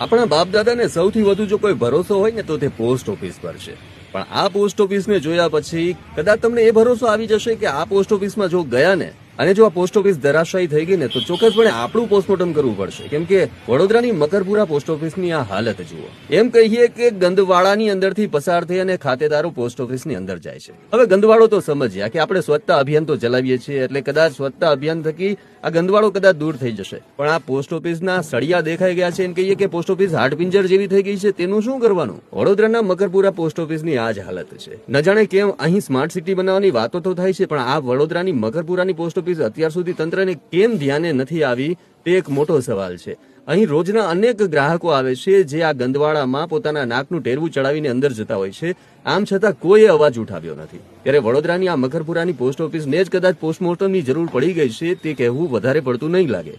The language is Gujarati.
આપણા બાપ દાદાને સૌથી વધુ જો કોઈ ભરોસો હોય ને તો તે પોસ્ટ ઓફિસ પર છે. પણ આ પોસ્ટ ઓફિસને જોયા પછી કદાચ તમને એ ભરોસો આવી જશે કે આ પોસ્ટ ઓફિસમાં જો ગયા ને અને જો આ પોસ્ટ ઓફિસ ધરાશાયી થઈ ગઈ ને તો ચોક્કસપણે આપણું પોસ્ટમોર્ટમ કરવું પડશે. કેમ કે વડોદરાની મકરપુરા પોસ્ટ ઓફિસની આ હાલત જુઓ. એમ કહીએ કે ગંદવાડાની અંદરથી પસાર થઈ અને ખાતેદારો પોસ્ટ ઓફિસની અંદર જાય છે. હવે ગંદવાડો તો સમજ્યા કે આપણે સ્વચ્છતા અભિયાન તો ચલાવીએ છીએ, એટલે કદાચ સ્વચ્છતા અભિયાન થકી આ ગંદવાડો કદાચ દૂર થઈ જશે. પણ આ પોસ્ટ ઓફિસના સળિયા દેખાઈ ગયા છે. એમ કહીએ કે પોસ્ટ ઓફિસ હાડપિંજર જેવી થઈ ગઈ છે, તેનું શું કરવાનું? વડોદરાના મકરપુરા પોસ્ટ ઓફિસની આ જ હાલત છે. ન જાણે કેમ અહીં સ્માર્ટ સિટી બનાવવાની વાતો તો થાય છે, પણ આ વડોદરાની મકરપુરાની પોસ્ટ ઓફિસ અત્યાર સુધી તંત્રને કેમ ધ્યાને નથી આવી તે એક મોટો સવાલ છે. અહીં રોજના અનેક ગ્રાહકો આવે છે જે આ ગંદવાડામાં પોતાના નાકનું ટેરવું ચડાવીને અંદર જતા હોય છે. આમ છતાં કોઈએ અવાજ ઉઠાવ્યો નથી. ત્યારે વડોદરાની આ મકરપુરાની પોસ્ટ ઓફિસને જ કદાચ પોસ્ટમોર્ટમની જરૂર પડી ગઈ છે તે કહેવું વધારે પડતું નહીં લાગે.